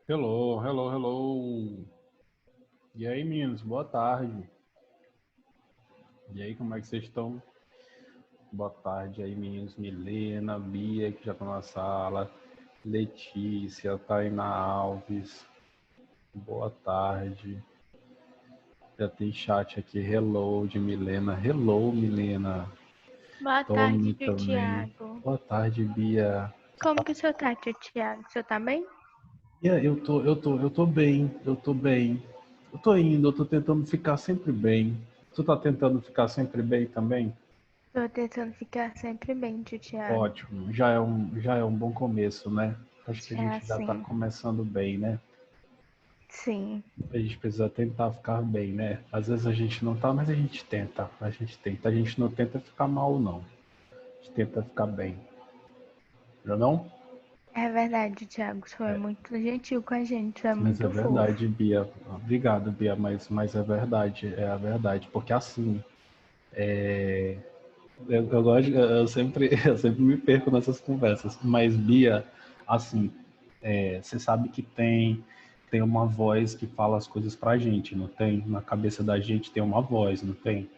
Hello, hello, hello. E aí, meninos, boa tarde. E aí, como é que vocês estão? Boa tarde aí, meninos. Milena, Bia, que já estão na sala. Letícia, Tainá Alves. Boa tarde. Já tem chat aqui. Hello, de Milena. Hello, Milena. Boa Tony tarde, tio também. Tiago. Boa tarde, Bia. Como que o senhor tá, tio Tiago? O senhor tá bem? Bia, eu tô bem. Eu tô indo, eu tô tentando ficar sempre bem. Tu tá tentando ficar sempre bem também? Tô tentando ficar sempre bem, tio Tiago. Ótimo, já é um bom começo, né? Acho que a Já gente já está assim, começando bem, né? sim. A gente precisa tentar ficar bem, né? Às vezes a gente não tá, mas a gente tenta. A gente não tenta ficar mal, não. A gente tenta ficar bem. Já não? É verdade, tio Tiago. O senhor é muito gentil com a gente, o senhor é Mas é muito fofo. verdade, Bia. Obrigado, Bia, mas é a verdade, porque assim, eu gosto, eu sempre me perco nessas conversas, mas Bia, assim, você sabe que tem uma voz que fala as coisas pra gente, não tem? Na cabeça da gente tem uma voz, não tem?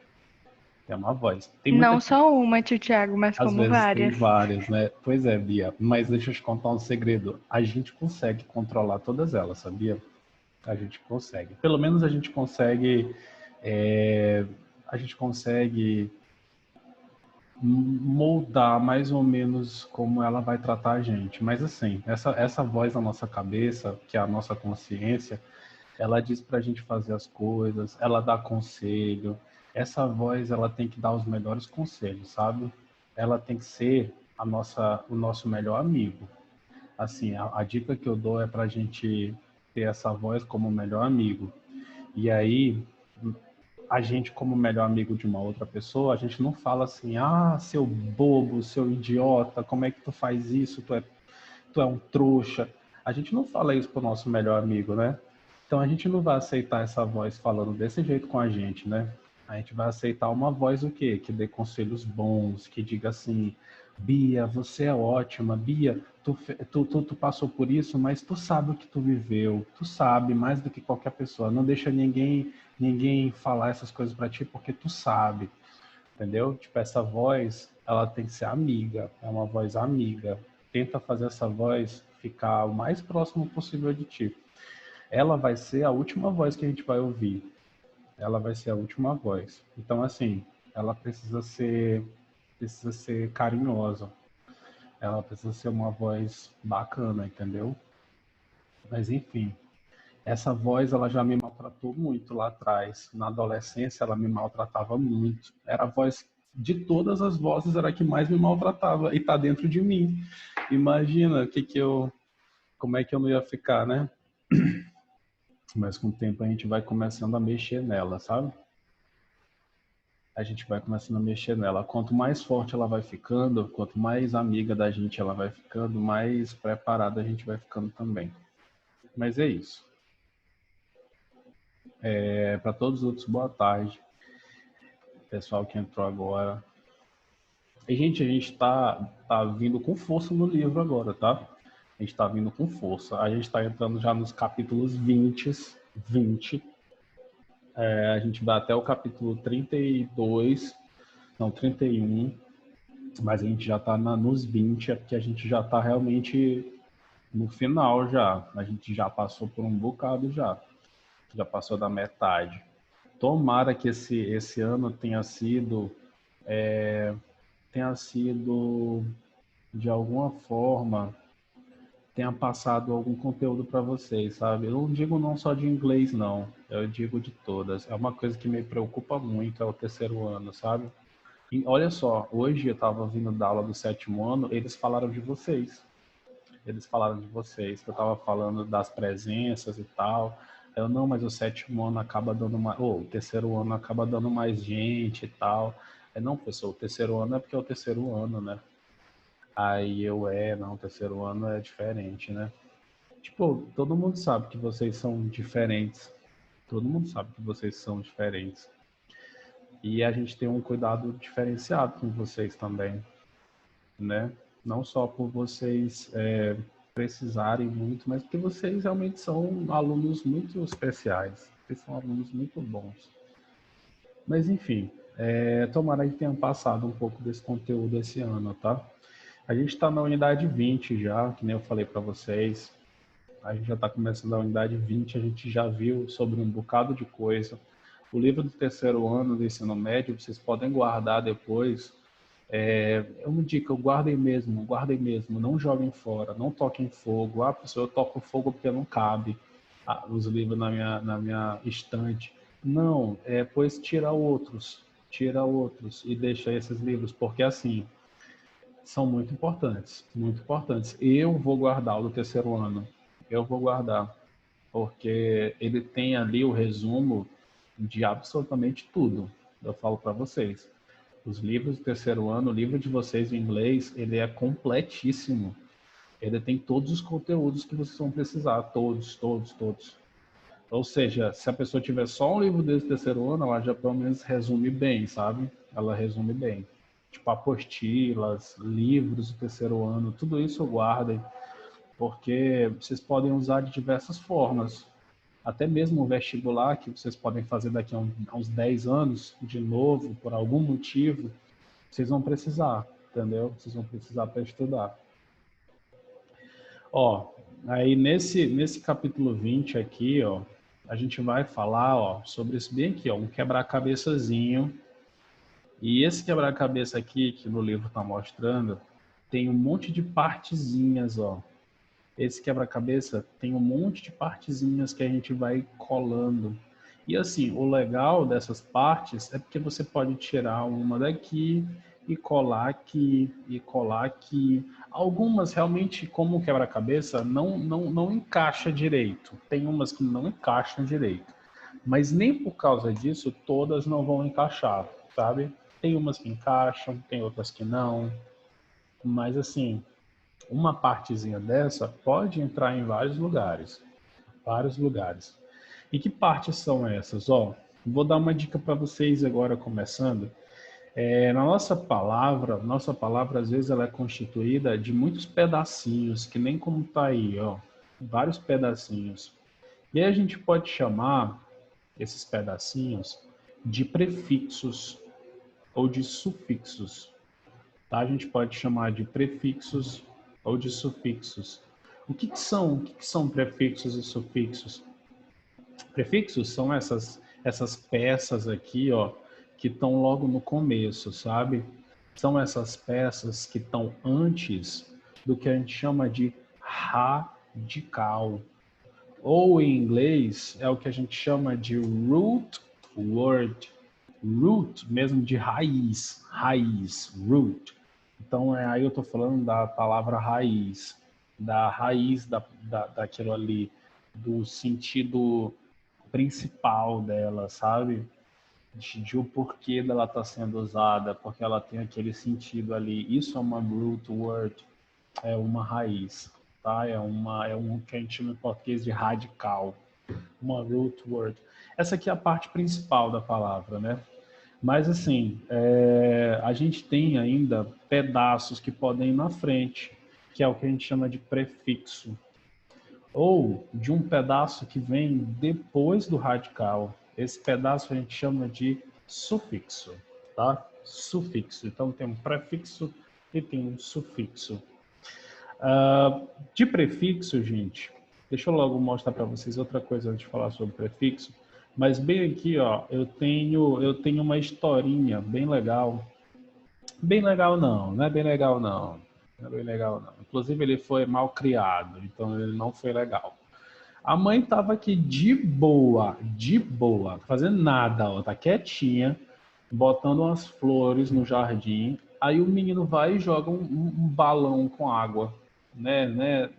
Tem uma voz. Tem muita, Não só uma, tio Tiago, mas às como vezes tem várias. várias, né? Pois é, Bia, mas deixa eu te contar um segredo. A gente consegue controlar todas elas, sabia? A gente consegue. Pelo menos é, a gente consegue moldar mais ou menos como ela vai tratar a gente. Mas assim, essa voz na nossa cabeça, que é a nossa consciência, ela diz para a gente fazer as coisas, ela dá conselho. Essa voz, ela tem que dar os melhores conselhos, sabe? Ela tem que ser o nosso melhor amigo. Assim, a dica que eu dou é para a gente ter essa voz como melhor amigo. E aí, a gente, como melhor amigo de uma outra pessoa, a gente não fala assim, ah, seu bobo, seu idiota, como é que tu faz isso? Tu é um trouxa. A gente não fala isso pro nosso melhor amigo, né? Então a gente não vai aceitar essa voz falando desse jeito com a gente, né? A gente vai aceitar uma voz o quê? Que dê conselhos bons, que diga assim, Bia, você é ótima, Bia, tu passou por isso, mas tu sabe o que tu viveu, tu sabe mais do que qualquer pessoa. Não deixa ninguém falar essas coisas para ti porque tu sabe, entendeu? Tipo, essa voz, ela tem que ser amiga, é uma voz amiga. Tenta fazer essa voz ficar o mais próximo possível de ti. Ela vai ser a última voz que a gente vai ouvir. Ela vai ser a última voz. Então, assim, ela precisa ser carinhosa. Ela precisa ser uma voz bacana, entendeu? Mas, enfim, essa voz, ela já me maltratou muito lá atrás. Na adolescência, ela me maltratava muito. Era a voz de todas as vozes, era a que mais me maltratava. E tá dentro de mim. Imagina como é que eu não ia ficar, né? Mas com o tempo a gente vai começando a mexer nela, sabe? A gente vai começando a mexer nela. Quanto mais forte ela vai ficando, quanto mais amiga da gente ela vai ficando, mais preparada a gente vai ficando também. Mas é isso. Para todos os outros, boa tarde. Pessoal que entrou agora. E, gente, a gente tá vindo com força no livro agora, tá? A gente tá vindo com força. A gente tá entrando já nos capítulos 20. A gente vai até o capítulo 32, não, 31. Mas a gente já tá nos 20, é porque a gente já tá realmente no final já. A gente já passou por um bocado já. Já passou da metade. Tomara que esse ano tenha sido de alguma forma tenha passado algum conteúdo para vocês, sabe? Eu não digo não só de inglês não, eu digo de todas. É uma coisa que me preocupa muito, é o terceiro ano, sabe? E olha só, hoje eu estava vindo da aula do sétimo ano, eles falaram de vocês. Eles falaram de vocês, que eu estava falando das presenças e tal. Eu, não, mas o sétimo ano acaba dando mais. Ou o terceiro ano acaba dando mais gente e tal. Não, professor, o terceiro ano é porque é o terceiro ano, né? Aí não, o terceiro ano é diferente, né? Tipo, todo mundo sabe que vocês são diferentes. Todo mundo sabe que vocês são diferentes. E a gente tem um cuidado diferenciado com vocês também, né? Não só por vocês precisarem muito, mas porque vocês realmente são alunos muito especiais. Vocês são alunos muito bons. Mas, enfim, tomara que tenham passado um pouco desse conteúdo esse ano, tá? A gente está na unidade 20 já, que nem eu falei para vocês. A gente já está começando a unidade 20, a gente já viu sobre um bocado de coisa. O livro do terceiro ano do ensino médio, vocês podem guardar depois. É uma dica, guardem mesmo, não joguem fora, não toquem fogo. Ah, professor, eu toco fogo porque não cabe os livros na minha estante. Não, pois tira outros e deixa esses livros, porque assim, são muito importantes, muito importantes. Eu vou guardar o do terceiro ano, eu vou guardar, porque ele tem ali o resumo de absolutamente tudo. Eu falo para vocês. Os livros do terceiro ano, o livro de vocês em inglês, ele é completíssimo. Ele tem todos os conteúdos que vocês vão precisar, todos, todos, todos. Ou seja, se a pessoa tiver só um livro desse terceiro ano, ela já pelo menos resume bem, sabe? Ela resume bem. Tipo apostilas, livros do terceiro ano, tudo isso guardem, porque vocês podem usar de diversas formas. Até mesmo o vestibular, que vocês podem fazer daqui a uns 10 anos, de novo, por algum motivo, vocês vão precisar, entendeu? Vocês vão precisar para estudar. Ó, aí nesse capítulo 20 aqui, ó, a gente vai falar, ó, sobre isso bem aqui, ó, um quebra-cabeçazinho. E esse quebra-cabeça aqui, que no livro está mostrando, tem um monte de partezinhas, ó. Esse quebra-cabeça tem um monte de partezinhas que a gente vai colando. E assim, o legal dessas partes é porque você pode tirar uma daqui e colar aqui, e colar aqui. Algumas realmente, como o quebra-cabeça, não encaixa direito. Tem umas que não encaixam direito. Mas nem por causa disso, todas não vão encaixar, sabe? Tem umas que encaixam, tem outras que não. Mas assim, uma partezinha dessa pode entrar em vários lugares. Vários lugares. E que partes são essas? Ó, vou dar uma dica para vocês agora, começando. Na nossa palavra às vezes ela é constituída de muitos pedacinhos, que nem como tá aí, ó, vários pedacinhos. E aí a gente pode chamar esses pedacinhos de prefixos ou de sufixos, tá? A gente pode chamar de prefixos ou de sufixos. O que são prefixos e sufixos? Prefixos são essas peças aqui, ó, que estão logo no começo, sabe? São essas peças que estão antes do que a gente chama de radical. Ou em inglês é o que a gente chama de root word. Root, mesmo de raiz, root. Então, aí eu estou falando da palavra raiz, da raiz daquilo ali, do sentido principal dela, sabe? De o porquê dela estar sendo usada, porque ela tem aquele sentido ali. Isso é uma root word, é uma raiz, tá? É um que a gente chama em português de radical, uma root word. Essa aqui é a parte principal da palavra, né? Mas assim, a gente tem ainda pedaços que podem ir na frente, que é o que a gente chama de prefixo, ou de um pedaço que vem depois do radical. Esse pedaço a gente chama de sufixo, tá? Sufixo. Então tem um prefixo e tem um sufixo. De prefixo, gente, deixa eu logo mostrar para vocês outra coisa antes de falar sobre prefixo. Mas bem aqui, ó, eu tenho uma historinha bem legal. Bem legal não é bem legal não. Não é bem legal não. Inclusive ele foi mal criado, então ele não foi legal. A mãe tava aqui de boa, fazendo nada, ó, tá quietinha, botando umas flores no jardim. Aí o menino vai e joga um balão com água, né,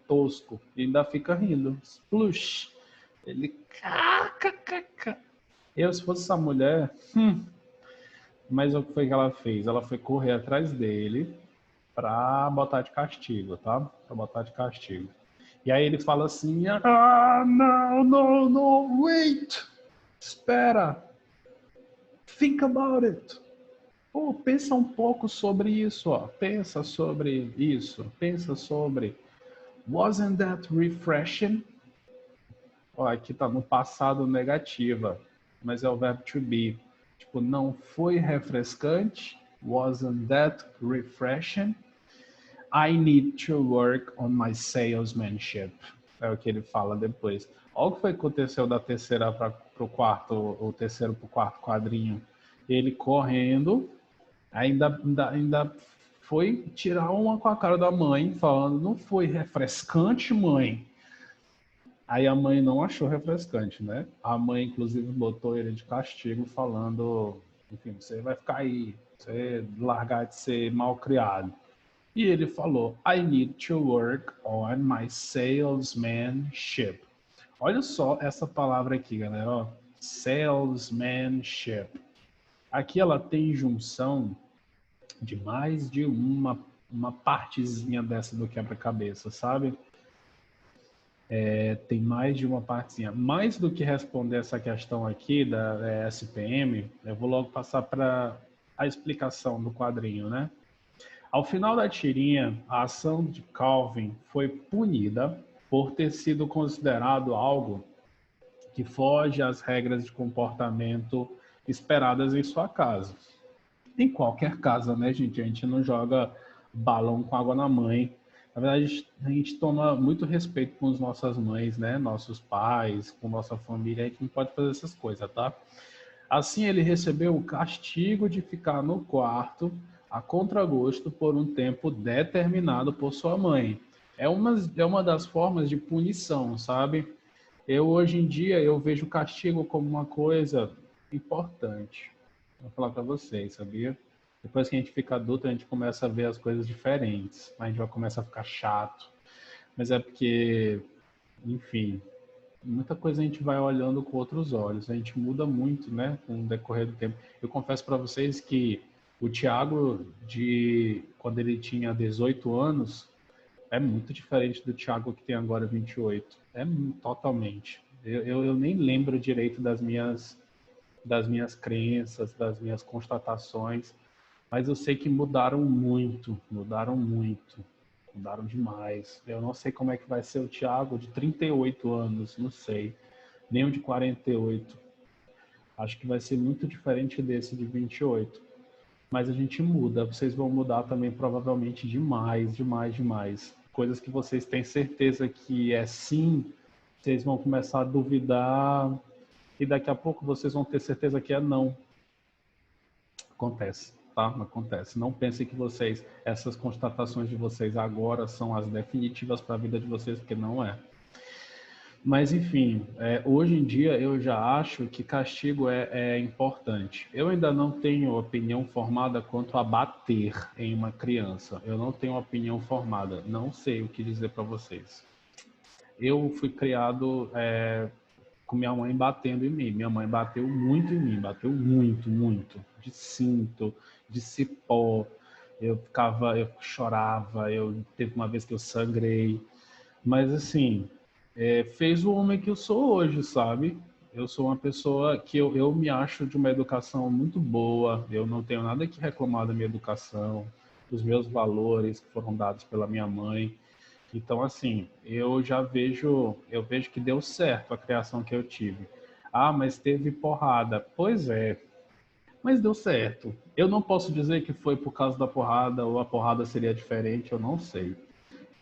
tosco, e ainda fica rindo. Splush. Ele, eu, se fosse essa mulher, mas o que foi que ela fez? Ela foi correr atrás dele pra botar de castigo, tá? Pra botar de castigo. E aí ele fala assim, não, wait, espera, think about it. Pô, pensa um pouco sobre isso, ó. Pensa sobre isso. Pensa sobre wasn't that refreshing? Ó, aqui tá no passado negativa, mas é o verbo to be. Tipo, não foi refrescante? Wasn't that refreshing? I need to work on my salesmanship. É o que ele fala depois. Olha o que foi que aconteceu da terceira para o quarto, o terceiro para o quarto quadrinho. Ele correndo, ainda foi tirar uma com a cara da mãe, falando, não foi refrescante, mãe. Aí a mãe não achou refrescante, né? A mãe, inclusive, botou ele de castigo, falando, enfim, você vai ficar aí, você largar de ser mal criado. E ele falou, I need to work on my salesmanship. Olha só essa palavra aqui, galera, ó. Salesmanship. Aqui ela tem junção de mais de uma partezinha dessa do quebra-cabeça, sabe? Tem mais de uma partezinha. Mais do que responder essa questão aqui da SPM, eu vou logo passar para a explicação do quadrinho, né? Ao final da tirinha, a ação de Calvin foi punida por ter sido considerado algo que foge às regras de comportamento esperadas em sua casa. Em qualquer casa, né, gente? A gente não joga balão com água na mãe. Na verdade, a gente toma muito respeito com as nossas mães, né? Nossos pais, com nossa família. A gente não pode fazer essas coisas, tá? Assim, ele recebeu o castigo de ficar no quarto a contragosto por um tempo determinado por sua mãe. É uma das formas de punição, sabe? Hoje em dia, eu vejo o castigo como uma coisa importante. Vou falar para vocês, sabia? Depois que a gente fica adulto, a gente começa a ver as coisas diferentes. A gente vai começar a ficar chato. Mas é porque, enfim, muita coisa a gente vai olhando com outros olhos. A gente muda muito, né, com o decorrer do tempo. Eu confesso para vocês que o Thiago, quando ele tinha 18 anos, é muito diferente do Thiago que tem agora 28. Totalmente. Eu nem lembro direito das minhas crenças, das minhas constatações, mas eu sei que mudaram muito, mudaram demais. Eu não sei como é que vai ser o Thiago de 38 anos, não sei, nem o de 48. Acho que vai ser muito diferente desse de 28. Mas a gente muda, vocês vão mudar também provavelmente demais, demais, demais. Coisas que vocês têm certeza que é sim, vocês vão começar a duvidar e daqui a pouco vocês vão ter certeza que é não. Acontece, tá? Acontece. Não pensem que essas constatações de vocês agora são as definitivas para a vida de vocês, porque não é. Mas, enfim, hoje em dia eu já acho que castigo é importante. Eu ainda não tenho opinião formada quanto a bater em uma criança. Eu não tenho opinião formada. Não sei o que dizer para vocês. Eu fui criado com minha mãe batendo em mim. Minha mãe bateu muito em mim, bateu muito, muito. De cinto, de cipó. Eu chorava, teve uma vez que eu sangrei. Mas assim, fez o homem que eu sou hoje, sabe? Eu sou uma pessoa que eu me acho de uma educação muito boa. Eu não tenho nada que reclamar da minha educação, dos meus valores que foram dados pela minha mãe. Então, assim, eu vejo que deu certo a criação que eu tive. Ah, mas teve porrada. Pois é, mas deu certo. Eu não posso dizer que foi por causa da porrada ou a porrada seria diferente, eu não sei.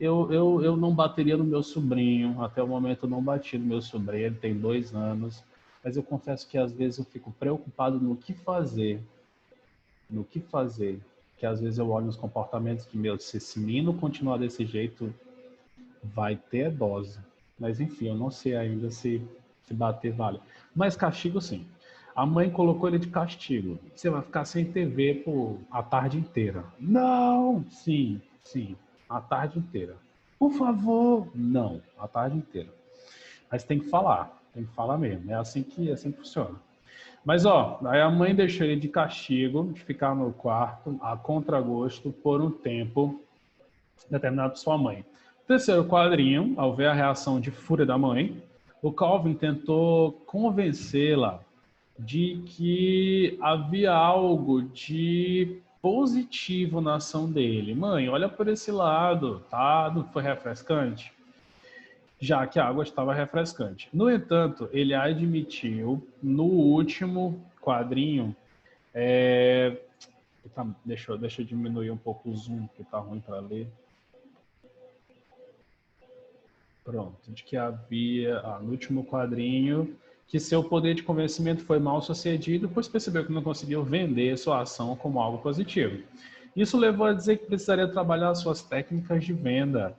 Eu não bateria no meu sobrinho, até o momento eu não bati no meu sobrinho, ele tem 2 anos, mas eu confesso que às vezes eu fico preocupado no que fazer, que às vezes eu olho os comportamentos que, se esse menino continuar desse jeito, vai ter dose. Mas enfim, eu não sei ainda se bater vale. Mas castigo sim. A mãe colocou ele de castigo. Você vai ficar sem TV por a tarde inteira. Não! Sim, sim. A tarde inteira. Por favor! Não, a tarde inteira. Mas tem que falar mesmo. É assim que funciona. Mas ó, aí a mãe deixou ele de castigo, de ficar no quarto, a contragosto, por um tempo determinado por sua mãe. Terceiro quadrinho, ao ver a reação de fúria da mãe, o Calvin tentou convencê-la de que havia algo de positivo na ação dele. Mãe, olha por esse lado, tá? Não foi refrescante? Já que a água estava refrescante. No entanto, ele admitiu no último quadrinho, deixa eu diminuir um pouco o zoom, que tá ruim para ler. Pronto, de que havia, no último quadrinho, que seu poder de convencimento foi mal sucedido, pois percebeu que não conseguiu vender sua ação como algo positivo. Isso levou a dizer que precisaria trabalhar suas técnicas de venda.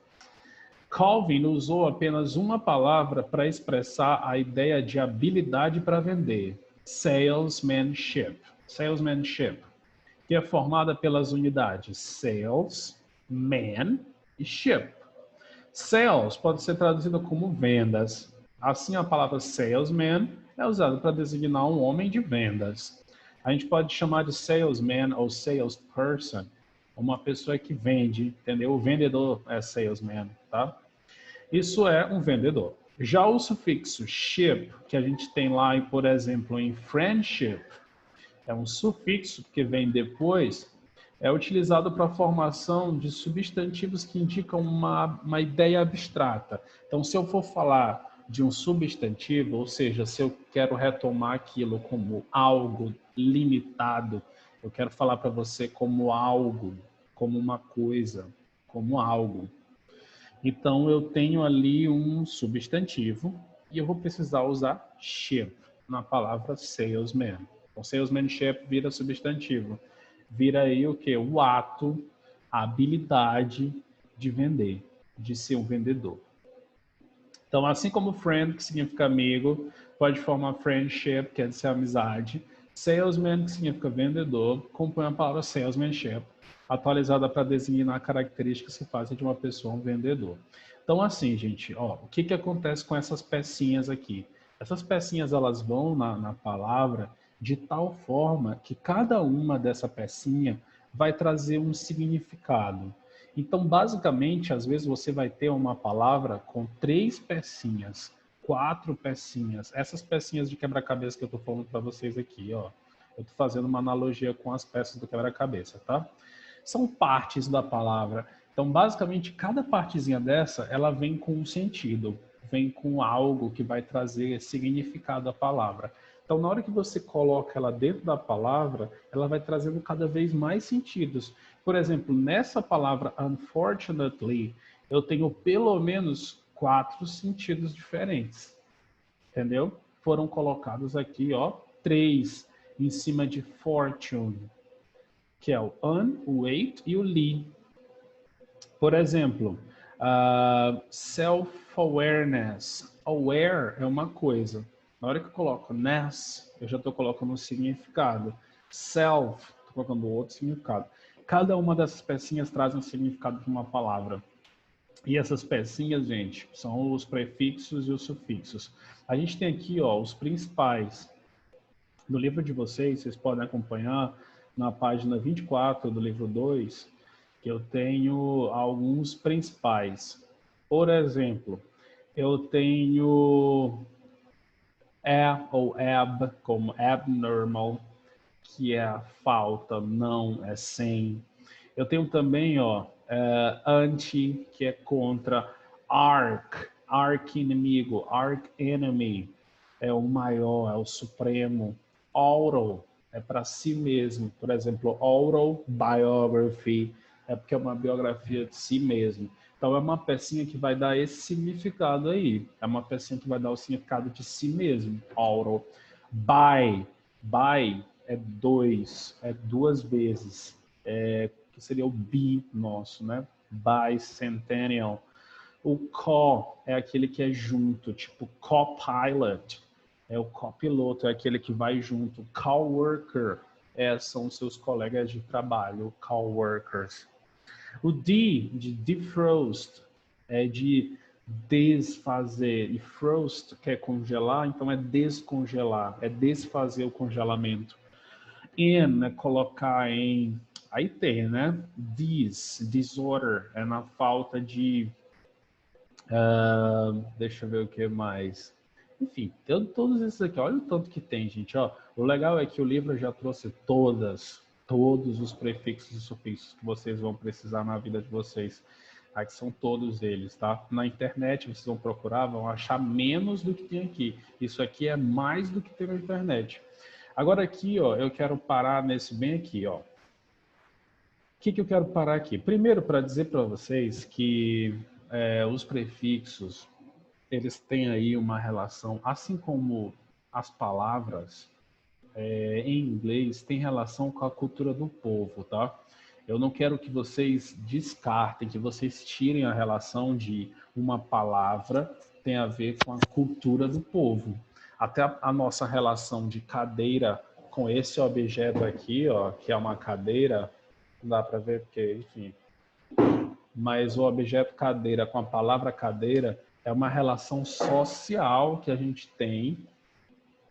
Calvin usou apenas uma palavra para expressar a ideia de habilidade para vender: salesmanship. Salesmanship, que é formada pelas unidades sales, man e ship. Sales pode ser traduzido como vendas. Assim, a palavra salesman é usada para designar um homem de vendas. A gente pode chamar de salesman ou salesperson uma pessoa que vende, entendeu? O vendedor é salesman, tá? Isso é um vendedor. Já o sufixo ship, que a gente tem lá, por exemplo, em friendship, é um sufixo que vem depois, é utilizado para a formação de substantivos que indicam uma ideia abstrata. Então, se eu for falar de um substantivo, ou seja, se eu quero retomar aquilo como algo limitado, eu quero falar para você como algo, como uma coisa, como algo. Então, eu tenho ali um substantivo e eu vou precisar usar ship na palavra salesman. Então, salesmanship vira substantivo. Vira aí o quê? O ato, a habilidade de vender, de ser um vendedor. Então, assim como friend, que significa amigo, pode formar friendship, que é de ser amizade. Salesman, que significa vendedor, compõe a palavra salesmanship, atualizada para designar características que fazem de uma pessoa um vendedor. Então, assim, gente, ó, o que acontece com essas pecinhas aqui? Essas pecinhas, elas vão na palavra de tal forma que cada uma dessa pecinha vai trazer um significado. Então, basicamente, às vezes você vai ter uma palavra com 3 pecinhas, 4 pecinhas. Essas pecinhas de quebra-cabeça que eu estou falando para vocês aqui, ó. Eu estou fazendo uma analogia com as peças do quebra-cabeça, tá? São partes da palavra. Então, basicamente, cada partezinha dessa, ela vem com um sentido, vem com algo que vai trazer significado à palavra. Então, na hora que você coloca ela dentro da palavra, ela vai trazendo cada vez mais sentidos. Por exemplo, nessa palavra unfortunately, eu tenho pelo menos 4 sentidos diferentes, entendeu? Foram colocados aqui, ó, 3 em cima de fortune, que é o un, o wait e o lee. Por exemplo, self-awareness. Aware é uma coisa. Na hora que eu coloco ness, eu já estou colocando um significado. Self, estou colocando outro significado. Cada uma dessas pecinhas traz um significado de uma palavra. E essas pecinhas, gente, são os prefixos e os sufixos. A gente tem aqui, ó, os principais. No livro de vocês podem acompanhar na página 24 do livro 2, que eu tenho alguns principais. Por exemplo, eu tenho ou ab, como abnormal, que é a falta, não, é sem. Eu tenho também, ó, anti, que é contra, arc-inimigo, arc-enemy, é o maior, é o supremo. Auto é para si mesmo. Por exemplo, autobiography é porque é uma biografia de si mesmo. Então é uma pecinha que vai dar esse significado aí. É uma pecinha que vai dar o significado de si mesmo. Auto. By é 2, é 2 vezes. Que seria o bi nosso, né? Bicentennial. O co é aquele que é junto, tipo copilot, é o copiloto, é aquele que vai junto. Coworker são seus colegas de trabalho, coworkers. O D, de defrost, é de desfazer. E frost, que é congelar, então é descongelar, é desfazer o congelamento. In é colocar em... Aí tem, né? Disorder, é na falta de... deixa eu ver o que mais. Enfim, todos esses aqui, olha o tanto que tem, gente. Ó. O legal é que o livro já trouxe todos os prefixos e sufixos que vocês vão precisar na vida de vocês. Aqui são todos eles, tá? Na internet vocês vão procurar, vão achar menos do que tem aqui. Isso aqui é mais do que tem na internet. Agora aqui, ó, eu quero parar nesse bem aqui, ó. O que eu quero parar aqui? Primeiro, para dizer para vocês que os prefixos, eles têm aí uma relação, assim como as palavras em inglês, tem relação com a cultura do povo, tá? Eu não quero que vocês descartem, que vocês tirem a relação de uma palavra tem a ver com a cultura do povo. Até a nossa relação de cadeira com esse objeto aqui, ó, que é uma cadeira, não dá para ver porque, enfim. Mas o objeto cadeira com a palavra cadeira é uma relação social que a gente tem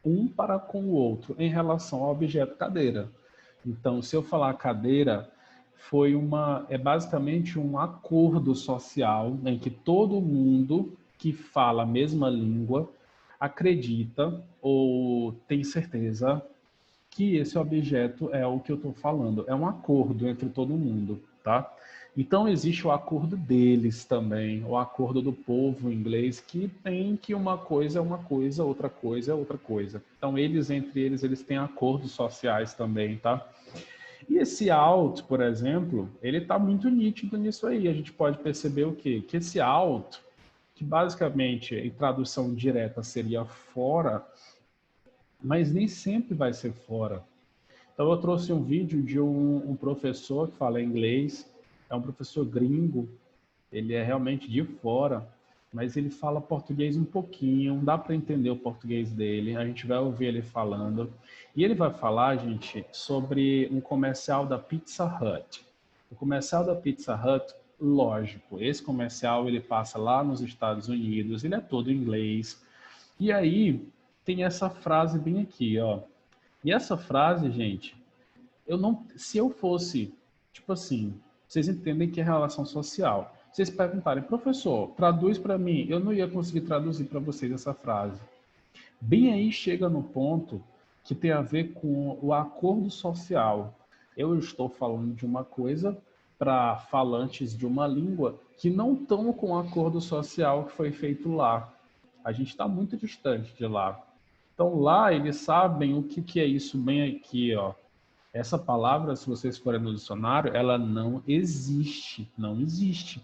um para com o outro em relação ao objeto cadeira. Então, se eu falar cadeira, é basicamente um acordo social em que todo mundo que fala a mesma língua acredita ou tem certeza que esse objeto é o que eu estou falando. É um acordo entre todo mundo, tá? Então, existe o acordo deles também, o acordo do povo inglês, que tem que uma coisa é uma coisa, outra coisa é outra coisa. Então, entre eles, eles têm acordos sociais também, tá? E esse out, por exemplo, ele está muito nítido nisso aí. A gente pode perceber o quê? Que esse out, que basicamente em tradução direta seria fora, mas nem sempre vai ser fora. Então eu trouxe um vídeo de um professor que fala inglês, é um professor gringo, ele é realmente de fora, mas ele fala português um pouquinho, dá para entender o português dele, a gente vai ouvir ele falando. E ele vai falar, gente, sobre um comercial da Pizza Hut. O comercial da Pizza Hut, lógico, esse comercial ele passa lá nos Estados Unidos, ele é todo em inglês. E aí tem essa frase bem aqui, ó. E essa frase, gente, se eu fosse, tipo assim, vocês entendem que é relação social. Vocês perguntarem, professor, traduz para mim, eu não ia conseguir traduzir para vocês essa frase. Bem aí chega no ponto que tem a ver com o acordo social. Eu estou falando de uma coisa para falantes de uma língua que não estão com o acordo social que foi feito lá. A gente está muito distante de lá. Então lá eles sabem o que é isso bem aqui, ó. Essa palavra, se vocês forem no dicionário, ela não existe, não existe.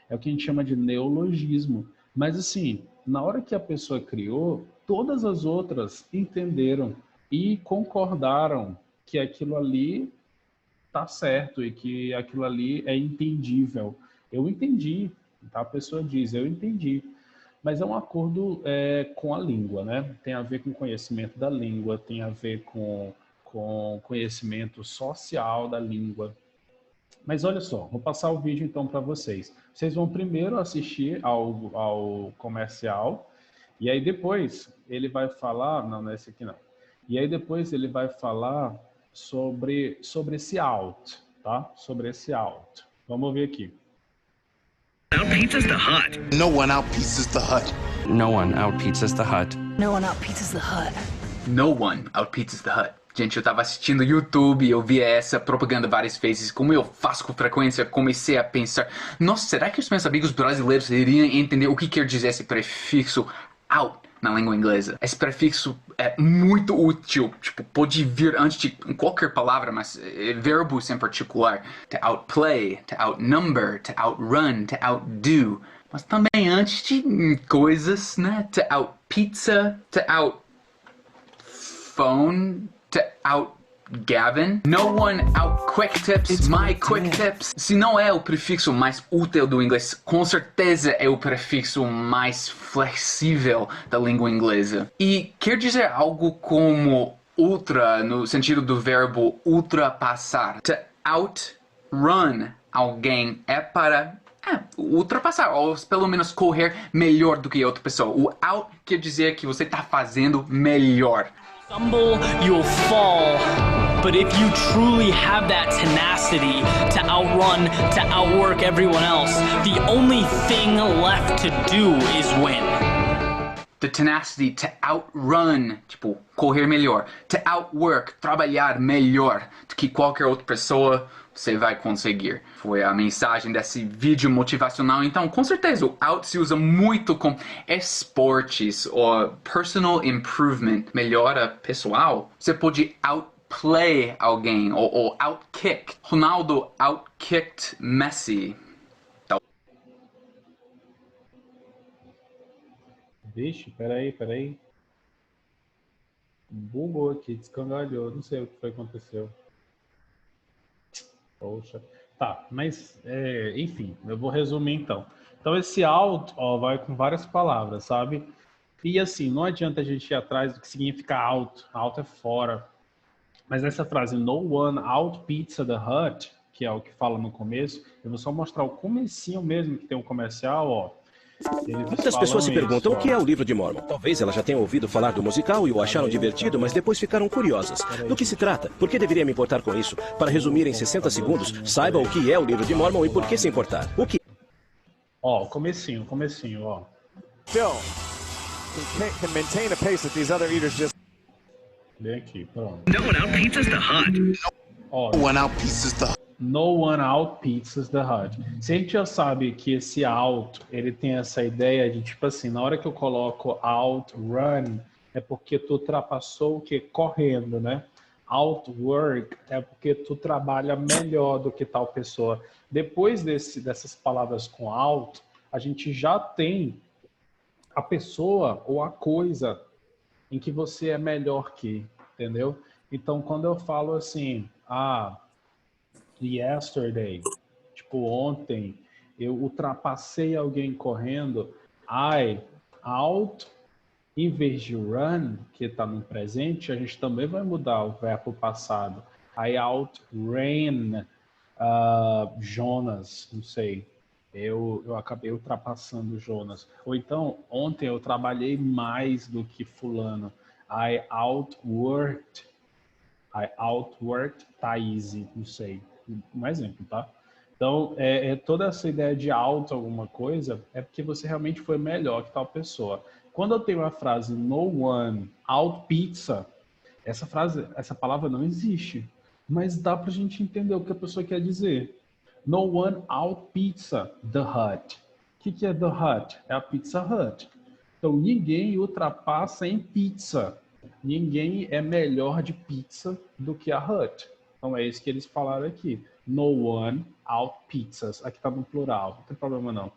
É o que a gente chama de neologismo. Mas assim, na hora que a pessoa criou, todas as outras entenderam e concordaram que aquilo ali tá certo e que aquilo ali é entendível. Eu entendi, tá? A pessoa diz, eu entendi. Mas é um acordo com a língua, né? Tem a ver com conhecimento da língua, tem a ver com conhecimento social da língua. Mas olha só, vou passar o vídeo então para vocês. Vocês vão primeiro assistir ao comercial e aí depois ele vai falar, não é esse aqui não. E aí depois ele vai falar sobre esse out, tá? Sobre esse out. Vamos ver aqui. Outpizzas the Hut. No one outpizzas the Hut. No one outpizzas the Hut. No one outpizzas the Hut. No one outpizzas the Hut. Gente, eu tava assistindo YouTube e eu via essa propaganda várias vezes. Como eu faço com frequência, comecei a pensar, nossa, será que os meus amigos brasileiros iriam entender o que quer dizer esse prefixo out na língua inglesa? Esse prefixo é muito útil, tipo, pode vir antes de qualquer palavra, mas verbos em particular. To outplay, to outnumber, to outrun, to outdo. Mas também antes de coisas, né? To outpizza, to outphone, to outgavin. No one out quick tips, it's my quick tips. Se não é o prefixo mais útil do inglês, com certeza é o prefixo mais flexível da língua inglesa. E quer dizer algo como ultra, no sentido do verbo ultrapassar. To outrun alguém é para ultrapassar, ou pelo menos correr melhor do que outra pessoa. O out quer dizer que você está fazendo melhor. Stumble, you'll fall. But if you truly have that tenacity to outrun, to outwork everyone else, the only thing left to do is win. The tenacity to outrun, tipo, correr melhor. To outwork, trabalhar melhor do que qualquer outra pessoa você vai conseguir. Foi a mensagem desse vídeo motivacional. Então, com certeza, o out se usa muito com esportes ou personal improvement, melhora pessoal. Você pode outplay alguém ou outkick. Ronaldo outkicked Messi. Vixe, peraí. Bugou aqui, descangalhou. Não sei o que foi que aconteceu. Poxa. Tá, mas, enfim, eu vou resumir então. Então, esse out, ó, vai com várias palavras, sabe? E assim, não adianta a gente ir atrás do que significa out. Out é fora. Mas essa frase, no one out pizza the hut, que é o que fala no começo, eu vou só mostrar o comecinho mesmo, que tem um comercial, ó. Muitas pessoas se perguntam o que é o Livro de Mormon. Talvez elas já tenham ouvido falar do musical e o acharam divertido, mas depois ficaram curiosas. Do que se trata? Por que deveria me importar com isso? Para resumir em 60 segundos, saiba o que é o Livro de Mormon e por que se importar. O que... Ó, comecinho, ó. Phil can maintain a pace that these other eaters just... Vem aqui, pronto. No one outpizzas the hut. Ó, No one out pizzas the hut. no one out pizzas the hut. Se a gente já sabe que esse out, ele tem essa ideia de, tipo assim, na hora que eu coloco out run, é porque tu ultrapassou o que? Correndo, né? Outwork é porque tu trabalha melhor do que tal pessoa. Depois dessas palavras com out, a gente já tem a pessoa ou a coisa em que você é melhor que, entendeu? Então, quando eu falo assim, yesterday, tipo ontem, eu ultrapassei alguém correndo, I out, em vez de run, que está no presente, a gente também vai mudar o verbo passado. I outran Jonas, não sei. Eu acabei ultrapassando Jonas. Ou então, ontem eu trabalhei mais do que fulano. I outworked Thaís, não sei. Um exemplo, tá? Então, toda essa ideia de auto alguma coisa é porque você realmente foi melhor que tal pessoa. Quando eu tenho a frase no one out pizza, essa palavra não existe. Mas dá pra gente entender o que a pessoa quer dizer. No one out pizza the hut. O que é the hut? É a Pizza Hut. Então, ninguém ultrapassa em pizza. Ninguém é melhor de pizza do que a Hut. Então, é isso que eles falaram aqui. No one out pizzas. Aqui está no plural, não tem problema não.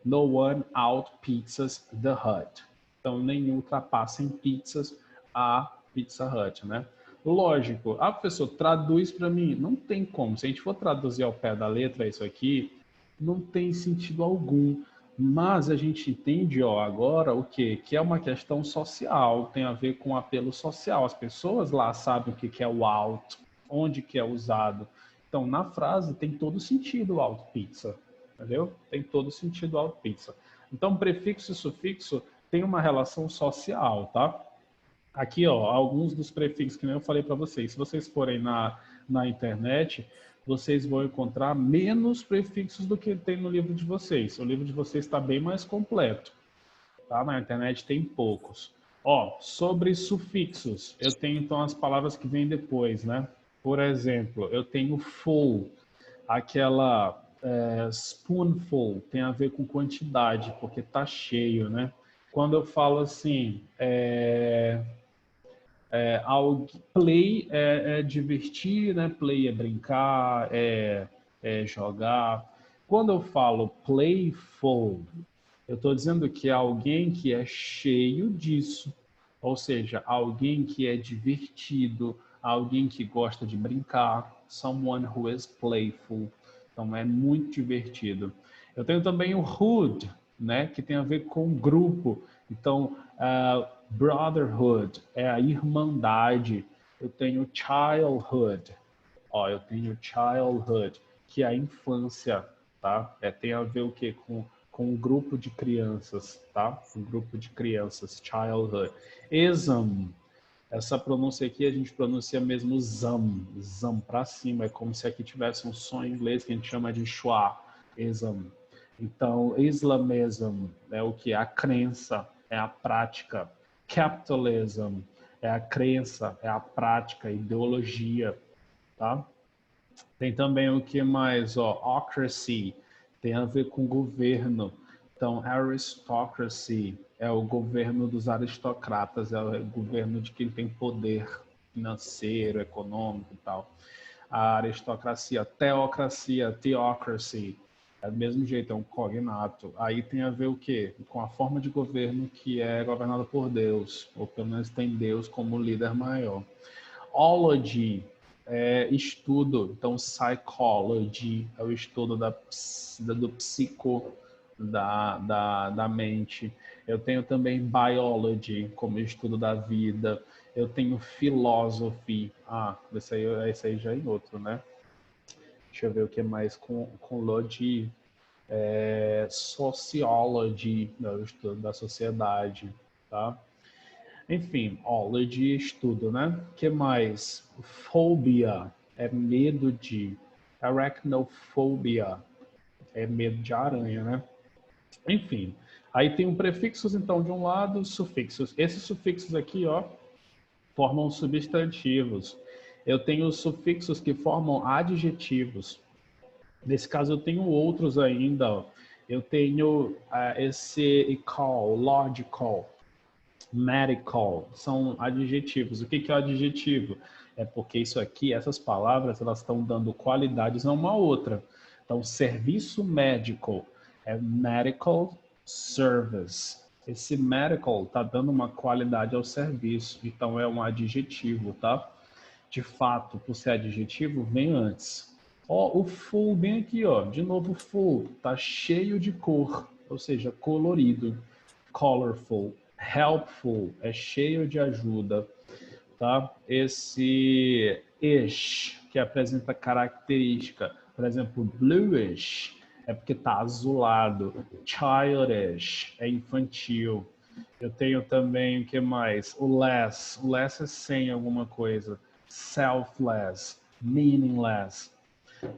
No one out pizzas the Hut. Então, nenhum ultrapassa em pizzas a Pizza Hut, né? Lógico. Professor, traduz para mim. Não tem como. Se a gente for traduzir ao pé da letra isso aqui, não tem sentido algum. Mas a gente entende, ó, agora o quê? Que é uma questão social, tem a ver com apelo social. As pessoas lá sabem o que é o out, onde que é usado. Então, na frase tem todo sentido o out pizza, entendeu? Tem todo sentido o out pizza. Então, prefixo e sufixo tem uma relação social, tá? Aqui, ó, alguns dos prefixos que nem eu falei para vocês. Se vocês forem na internet, vocês vão encontrar menos prefixos do que tem no livro de vocês. O livro de vocês está bem mais completo, tá? Na internet tem poucos. Ó, sobre sufixos, eu tenho então as palavras que vêm depois, né? Por exemplo, eu tenho full, aquela spoonful, tem a ver com quantidade, porque tá cheio, né? Quando eu falo assim, play é divertir, né? Play é brincar, é jogar. Quando eu falo playful, eu estou dizendo que é alguém que é cheio disso, ou seja, alguém que é divertido, alguém que gosta de brincar, someone who is playful. Então é muito divertido. Eu tenho também o hood, né? Que tem a ver com grupo. Então brotherhood é a irmandade. Eu tenho childhood. Ó, eu tenho childhood, que é a infância, tá? Tem a ver o quê? Com um grupo de crianças, tá? Um grupo de crianças, childhood. Ism, essa pronúncia aqui a gente pronuncia mesmo zam para cima. É como se aqui tivesse um som em inglês que a gente chama de schwa, ism. Então, islamism é o que? A crença. é a prática. Capitalism é a crença, é a prática, a ideologia, tá? Tem também o que mais, ó, ocracy, tem a ver com governo. Então, aristocracy é o governo dos aristocratas, é o governo de quem tem poder financeiro, econômico e tal. A aristocracia, teocracia, theocracy, é do mesmo jeito, é um cognato. Aí tem a ver o quê? Com a forma de governo que é governada por Deus, ou pelo menos tem Deus como líder maior. Ology é estudo, então psychology é o estudo do psico, da mente. Eu tenho também biology, como estudo da vida. Eu tenho philosophy. Esse aí já é em outro, né? Deixa eu ver o que mais com logi. Sociology, né, o estudo da sociedade, tá? Enfim, ology, estudo, né? O que mais? Phobia é medo de. Arachnofobia é medo de aranha, né? Enfim, aí tem prefixos, então, de um lado, sufixos. Esses sufixos aqui, ó, formam substantivos. Eu tenho sufixos que formam adjetivos. Nesse caso, eu tenho outros ainda, ó. Eu tenho esse call, logical, medical, são adjetivos. O que é o adjetivo? É porque isso aqui, essas palavras, elas estão dando qualidades a uma outra. Então, serviço médico é medical service. Esse medical está dando uma qualidade ao serviço, então é um adjetivo, tá? De fato, por ser adjetivo, vem antes. Ó, o full bem aqui, ó. De novo, full. Tá cheio de cor, ou seja, colorido. Colorful. Helpful. É cheio de ajuda, tá? Esse ish, que apresenta característica. Por exemplo, bluish é porque tá azulado. Childish é infantil. Eu tenho também, o que mais? O less. O less é sem alguma coisa. Selfless. Meaningless.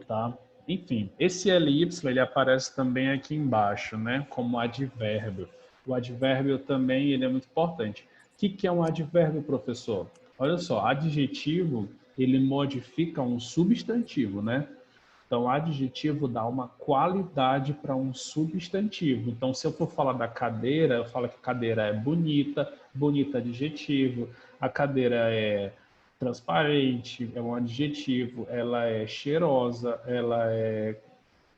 Tá? Enfim, esse ly, ele aparece também aqui embaixo, né? Como advérbio. O advérbio também, ele é muito importante. O que é um advérbio, professor? Olha só, adjetivo, ele modifica um substantivo, né? Então, adjetivo dá uma qualidade para um substantivo. Então, se eu for falar da cadeira, eu falo que a cadeira é bonita, bonita adjetivo, a cadeira é transparente, é um adjetivo, ela é cheirosa, ela é,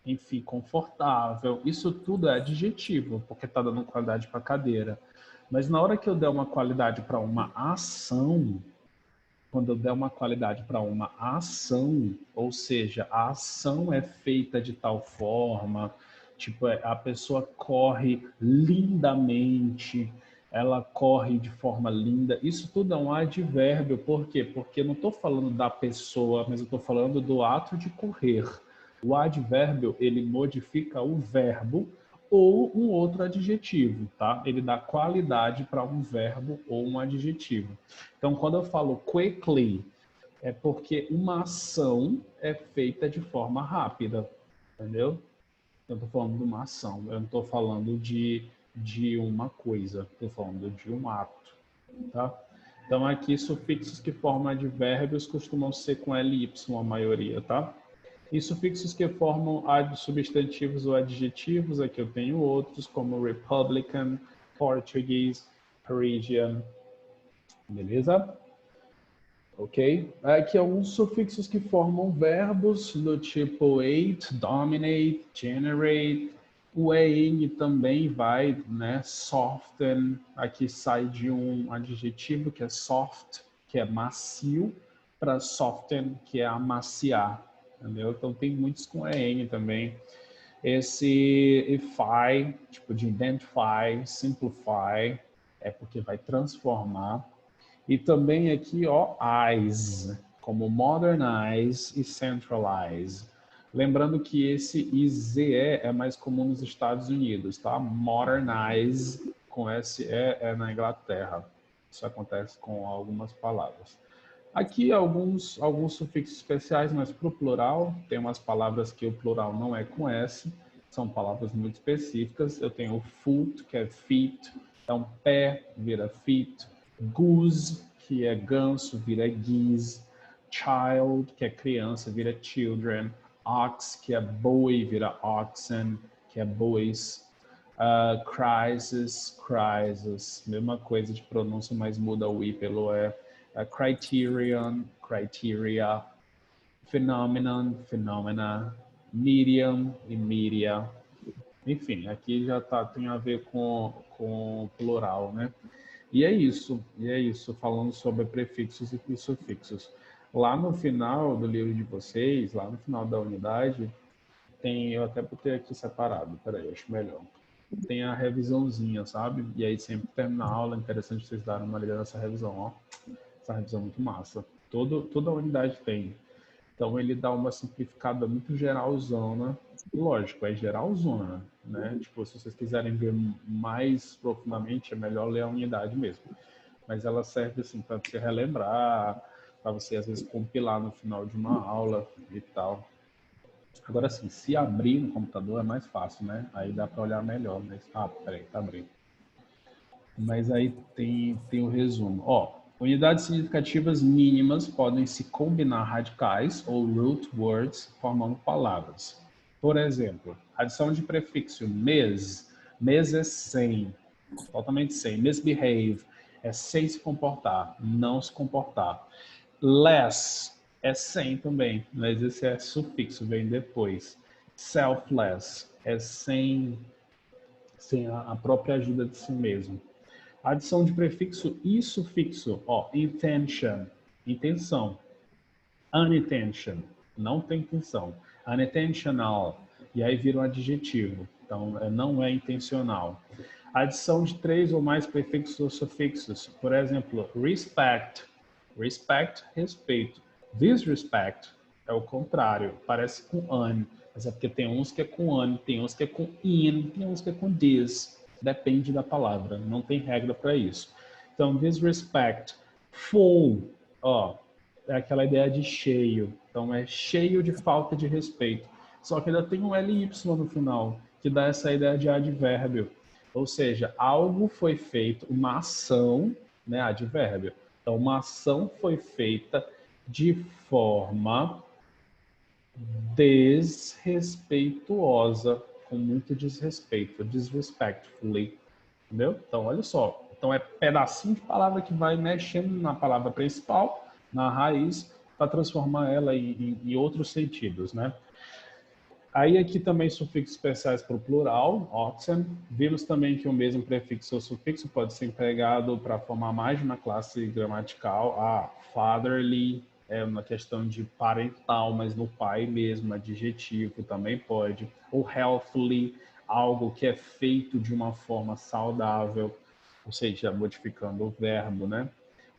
enfim, confortável. Isso tudo é adjetivo, porque está dando qualidade para a cadeira. Mas na hora que eu der uma qualidade para uma ação, quando eu der uma qualidade para uma ação, ou seja, a ação é feita de tal forma, tipo, a pessoa corre lindamente, ela corre de forma linda. Isso tudo é um advérbio. Por quê? Porque eu não estou falando da pessoa, mas eu estou falando do ato de correr. O advérbio, ele modifica o verbo ou um outro adjetivo, tá? Ele dá qualidade para um verbo ou um adjetivo. Então, quando eu falo quickly, é porque uma ação é feita de forma rápida, entendeu? Eu estou falando de uma ação, eu não estou falando de uma coisa, estou falando de um ato, tá? Então, aqui, sufixos que formam advérbios costumam ser com ly, a maioria, tá? E sufixos que formam substantivos ou adjetivos, aqui eu tenho outros, como Republican, Portuguese, Parisian, beleza? Ok? Aqui alguns sufixos que formam verbos do tipo ate, dominate, generate. O en também vai, né? Soften, aqui sai de um adjetivo que é soft, que é macio, para soften, que é amaciar, entendeu? Então tem muitos com en também. Esse ify, tipo de identify, simplify, é porque vai transformar. E também aqui, ó, eyes, como modernize e centralize. Lembrando que esse IZE é mais comum nos Estados Unidos, tá? Modernize com SE é na Inglaterra. Isso acontece com algumas palavras. Aqui alguns sufixos especiais, mas para o plural, tem umas palavras que o plural não é com S, são palavras muito específicas. Eu tenho foot, que é feet, Então, pé vira feet, goose, que é ganso, vira geese, child, que é criança, vira children, ox, que é boi, vira oxen, que é bois, crisis, crisis, mesma coisa de pronúncia, mas muda o i pelo e, criterion, criteria, phenomenon, phenomena, medium e media. Enfim, aqui já tem a ver com plural, né? E é isso, falando sobre prefixos e sufixos. Lá no final do livro de vocês, lá no final da unidade, eu até botei aqui separado, peraí, acho melhor. Tem a revisãozinha, sabe? E aí sempre termina a aula, é interessante vocês darem uma olhada nessa revisão, ó. Essa revisão é muito massa. Toda a unidade tem. Então ele dá uma simplificada muito geralzona. Lógico, é geralzona, né? Tipo, se vocês quiserem ver mais profundamente, é melhor ler a unidade mesmo. Mas ela serve assim para você relembrar, para você às vezes compilar no final de uma aula e tal. Agora sim, se abrir no computador é mais fácil, né? Aí dá para olhar melhor. Mas... peraí, tá abrindo. Mas aí tem o resumo. Ó, unidades significativas mínimas podem se combinar radicais ou root words formando palavras. Por exemplo, adição de prefixo mes. Mes é sem, totalmente sem. Misbehave é sem se comportar, não se comportar. Less é sem também, mas esse é sufixo, vem depois. Selfless é sem a própria ajuda de si mesmo. Adição de prefixo e sufixo, ó, intention, intenção. Unintention, não tem intenção. Unintentional, e aí vira um adjetivo. Então, não é intencional. Adição de 3 ou mais prefixos ou sufixos. Por exemplo, respect. Respect, respeito. Disrespect é o contrário, parece com un, mas é porque tem uns que é com un, tem uns que é com in, tem uns que é com dis. Depende da palavra, não tem regra para isso. Então, disrespect, full, ó, é aquela ideia de cheio. Então, é cheio de falta de respeito. Só que ainda tem um ly no final, que dá essa ideia de advérbio. Ou seja, algo foi feito, uma ação, né, advérbio. Então, uma ação foi feita de forma desrespeituosa, com muito desrespeito, disrespectfully, entendeu? Então, olha só. Então, é pedacinho de palavra que vai mexendo na palavra principal, na raiz, para transformar ela em outros sentidos, né? Aí aqui também sufixos especiais para o plural, oxen. Vimos também que o mesmo prefixo ou sufixo pode ser empregado para formar mais de uma classe gramatical. Fatherly é uma questão de parental, mas no pai mesmo, adjetivo também pode. Ou healthily, algo que é feito de uma forma saudável, ou seja, modificando o verbo, né?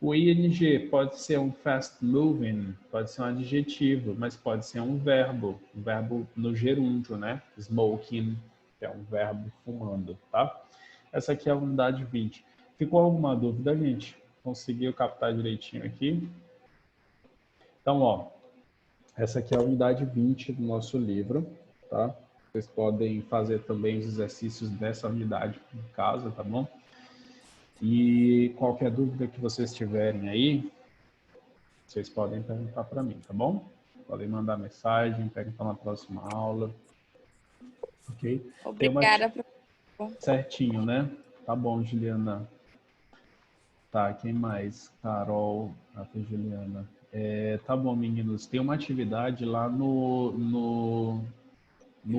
O ing pode ser um fast moving, pode ser um adjetivo, mas pode ser um verbo no gerúndio, né? Smoking, que é um verbo fumando, tá? Essa aqui é a unidade 20. Ficou alguma dúvida, gente? Conseguiu captar direitinho aqui? Então, ó, essa aqui é a unidade 20 do nosso livro, tá? Vocês podem fazer também os exercícios dessa unidade em casa, tá bom? E qualquer dúvida que vocês tiverem aí, vocês podem perguntar para mim, tá bom? Podem mandar mensagem, perguntar na próxima aula. Ok? Obrigada, professor. Certinho, né? Tá bom, Juliana. Tá, quem mais? Carol, Juliana. Tá bom, meninos. Tem uma atividade lá no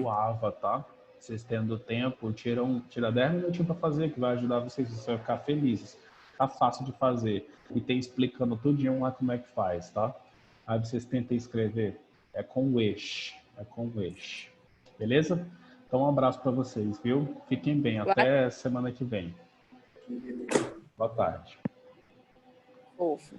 AVA, tá? Vocês tendo tempo, tira 10 minutinhos para fazer, que vai ajudar vocês a ficar felizes. Tá fácil de fazer. E tem explicando tudinho lá como é que faz, tá? Aí vocês tentem escrever. É com wish. É com wish. Beleza? Então um abraço para vocês, viu? Fiquem bem. Até semana que vem. Boa tarde. Fofo.